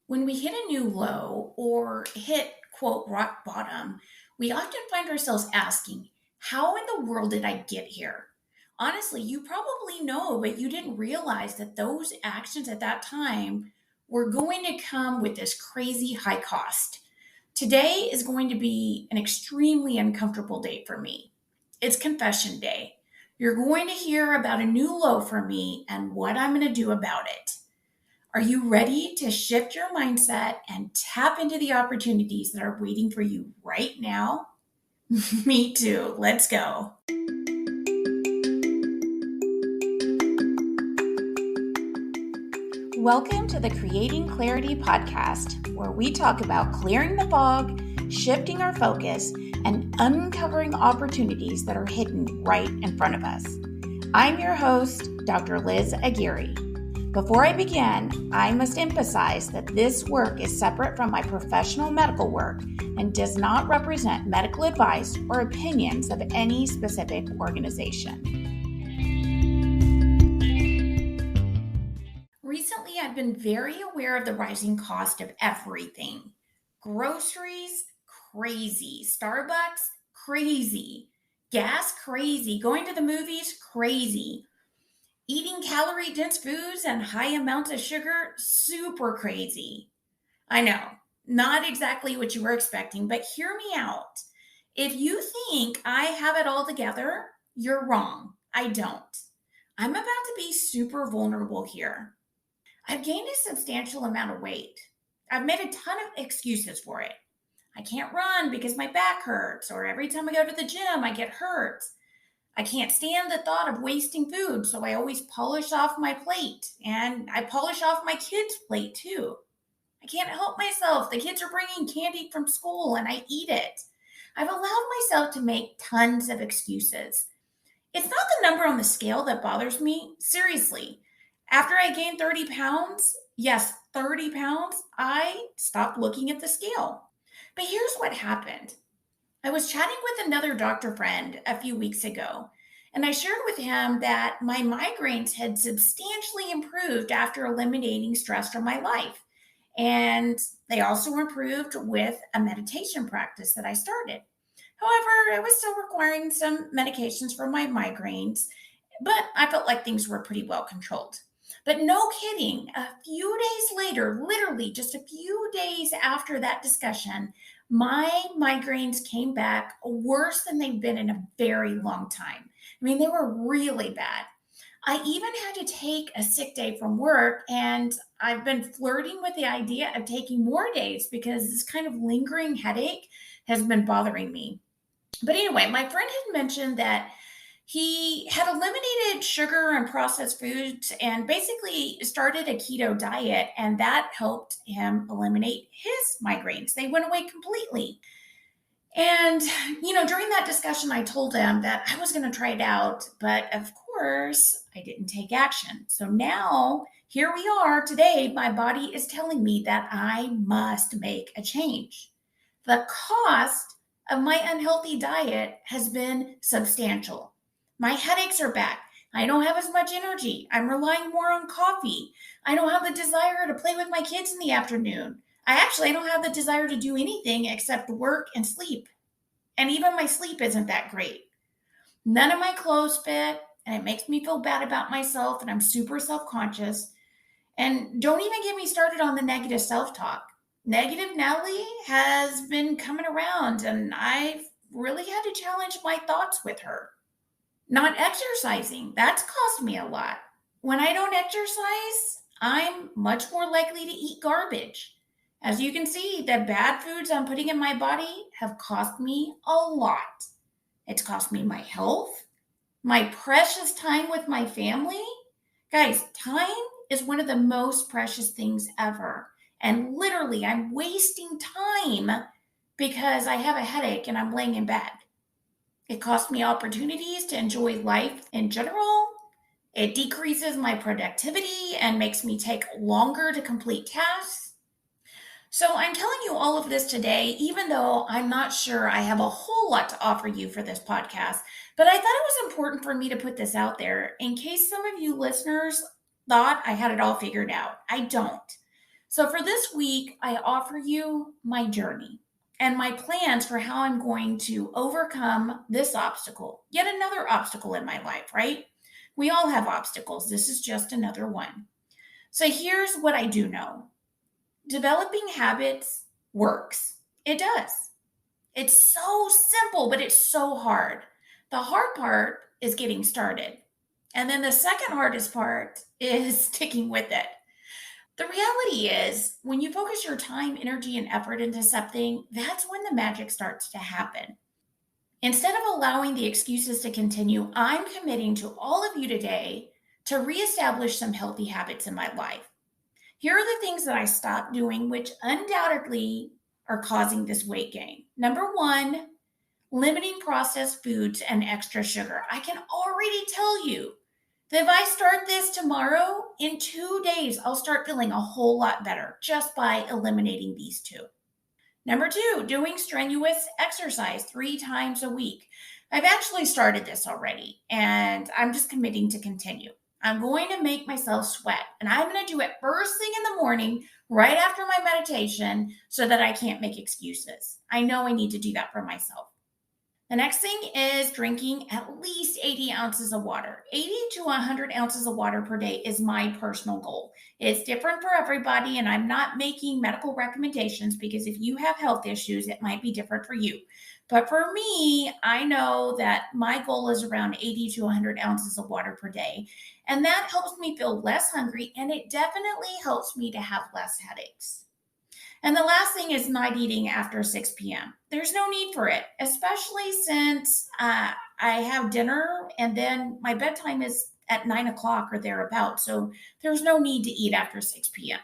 When we hit a new low or hit, quote, rock bottom, we often find ourselves asking, how in the world did I get here? Honestly, you probably know, but you didn't realize that those actions at that time were going to come with this crazy high cost. Today is going to be an extremely uncomfortable day for me. It's confession day. You're going to hear about a new low for me and what I'm going to do about it. Are you ready to shift your mindset and tap into the opportunities that are waiting for you right now? Me too. Let's go. Welcome to the Creating Clarity podcast, where we talk about clearing the fog, shifting our focus, and uncovering opportunities that are hidden right in front of us. I'm your host, Dr. Liz Aguirre. Before I begin, I must emphasize that this work is separate from my professional medical work and does not represent medical advice or opinions of any specific organization. Recently, I've been very aware of the rising cost of everything. Groceries, crazy. Starbucks, crazy. Gas, crazy. Going to the movies, crazy. Eating calorie-dense foods and high amounts of sugar, super crazy. I know, not exactly what you were expecting, but hear me out. If you think I have it all together, you're wrong. I don't. I'm about to be super vulnerable here. I've gained a substantial amount of weight. I've made a ton of excuses for it. I can't run because my back hurts, or every time I go to the gym, I get hurt. I can't stand the thought of wasting food, so I always polish off my plate, and I polish off my kids' plate too. I can't help myself. The kids are bringing candy from school and I eat it. I've allowed myself to make tons of excuses. It's not the number on the scale that bothers me. Seriously. After I gained 30 pounds, yes, 30 pounds, I stopped looking at the scale. But here's what happened. I was chatting with another doctor friend a few weeks ago, and I shared with him that my migraines had substantially improved after eliminating stress from my life. And they also improved with a meditation practice that I started. However, I was still requiring some medications for my migraines, but I felt like things were pretty well controlled. But no kidding, a few days later, literally just a few days after that discussion, my migraines came back worse than they've been in a very long time. I mean, they were really bad. I even had to take a sick day from work, and I've been flirting with the idea of taking more days because this kind of lingering headache has been bothering me. But anyway, my friend had mentioned that he had eliminated sugar and processed foods and basically started a keto diet, and that helped him eliminate his migraines. They went away completely. And, during that discussion, I told him that I was going to try it out, but of course, I didn't take action. So now, here we are today. My body is telling me that I must make a change. The cost of my unhealthy diet has been substantial. My headaches are back. I don't have as much energy. I'm relying more on coffee. I don't have the desire to play with my kids in the afternoon. I don't have the desire to do anything except work and sleep. And even my sleep isn't that great. None of my clothes fit, and it makes me feel bad about myself, and I'm super self conscious. And don't even get me started on the negative self talk. Negative Nelly has been coming around, and I've really had to challenge my thoughts with her. Not exercising, that's cost me a lot. When I don't exercise, I'm much more likely to eat garbage. As you can see, the bad foods I'm putting in my body have cost me a lot. It's cost me my health, my precious time with my family. Guys, time is one of the most precious things ever. And literally, I'm wasting time because I have a headache and I'm laying in bed. It costs me opportunities to enjoy life in general. It decreases my productivity and makes me take longer to complete tasks. So I'm telling you all of this today, even though I'm not sure I have a whole lot to offer you for this podcast, but I thought it was important for me to put this out there in case some of you listeners thought I had it all figured out. I don't. So for this week, I offer you my journey and my plans for how I'm going to overcome this obstacle, yet another obstacle in my life, right? We all have obstacles. This is just another one. So here's what I do know: developing habits works. It does. It's so simple, but it's so hard. The hard part is getting started. And then the second hardest part is sticking with it. The reality is, when you focus your time, energy, and effort into something, that's when the magic starts to happen. Instead of allowing the excuses to continue, I'm committing to all of you today to reestablish some healthy habits in my life. Here are the things that I stopped doing, which undoubtedly are causing this weight gain. Number one, limiting processed foods and extra sugar. I can already tell you that if I start this tomorrow, in 2 days, I'll start feeling a whole lot better just by eliminating these two. Number two, doing strenuous exercise 3 times a week. I've actually started this already and I'm just committing to continue. I'm going to make myself sweat and I'm going to do it first thing in the morning, right after my meditation, so that I can't make excuses. I know I need to do that for myself. The next thing is drinking at least 80 ounces of water. 80 to 100 ounces of water per day is my personal goal. It's different for everybody, and I'm not making medical recommendations because if you have health issues, it might be different for you. But for me, I know that my goal is around 80 to 100 ounces of water per day. And that helps me feel less hungry, and it definitely helps me to have less headaches. And the last thing is not eating after 6 p.m. There's no need for it, especially since I have dinner and then my bedtime is at 9 o'clock or thereabouts. So there's no need to eat after 6 p.m.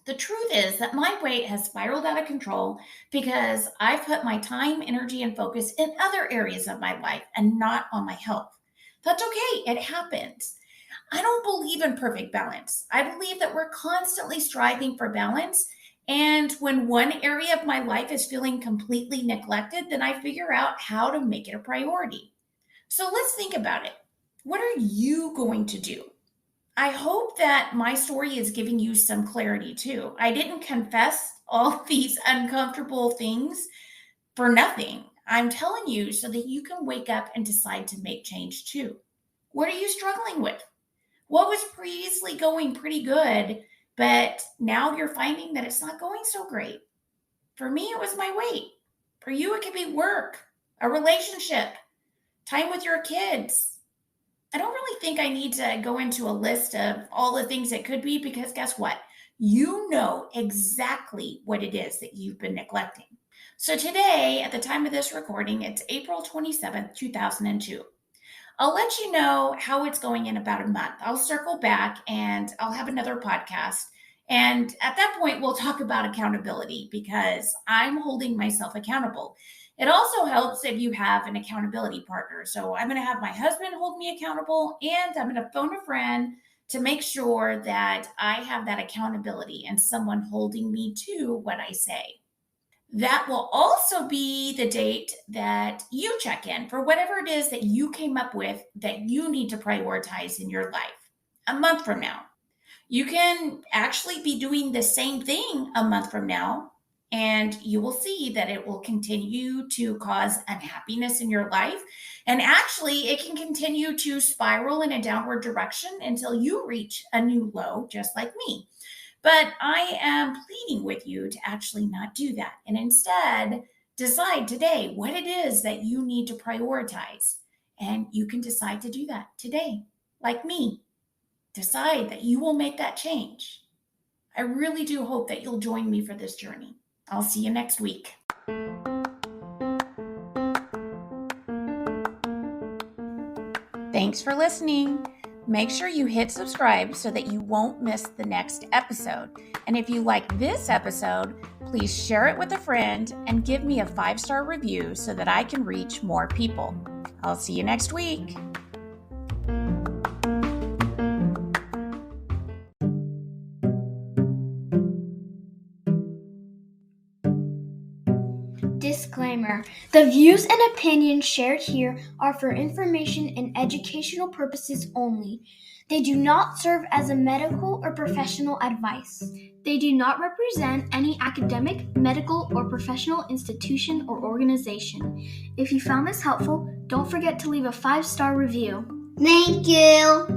The truth is that my weight has spiraled out of control because I've put my time, energy, and focus in other areas of my life and not on my health. That's okay, it happens. I don't believe in perfect balance. I believe that we're constantly striving for balance. And when one area of my life is feeling completely neglected, then I figure out how to make it a priority. So let's think about it. What are you going to do? I hope that my story is giving you some clarity too. I didn't confess all these uncomfortable things for nothing. I'm telling you so that you can wake up and decide to make change too. What are you struggling with? What was previously going pretty good, but now you're finding that it's not going so great? For me, it was my weight. For you, it could be work, a relationship, time with your kids. I don't really think I need to go into a list of all the things it could be because guess what? You know exactly what it is that you've been neglecting. So today, at the time of this recording, it's April 27th, 2002. I'll let you know how it's going in about a month. I'll circle back and I'll have another podcast. And at that point, we'll talk about accountability because I'm holding myself accountable. It also helps if you have an accountability partner. So I'm going to have my husband hold me accountable and I'm going to phone a friend to make sure that I have that accountability and someone holding me to what I say. That will also be the date that you check in for whatever it is that you came up with that you need to prioritize in your life a month from now. You can actually be doing the same thing a month from now, and you will see that it will continue to cause unhappiness in your life. And actually, it can continue to spiral in a downward direction until you reach a new low, just like me. But I am pleading with you to actually not do that and instead decide today what it is that you need to prioritize. And you can decide to do that today, like me. Decide that you will make that change. I really do hope that you'll join me for this journey. I'll see you next week. Thanks for listening. Make sure you hit subscribe so that you won't miss the next episode. And if you like this episode, please share it with a friend and give me a 5-star review so that I can reach more people. I'll see you next week. Disclaimer. Disclaimer. The views and opinions shared here are for information and educational purposes only. They do not serve as a medical or professional advice. They do not represent any academic, medical, or professional institution or organization. If you found this helpful, don't forget to leave a 5-star review. Thank you.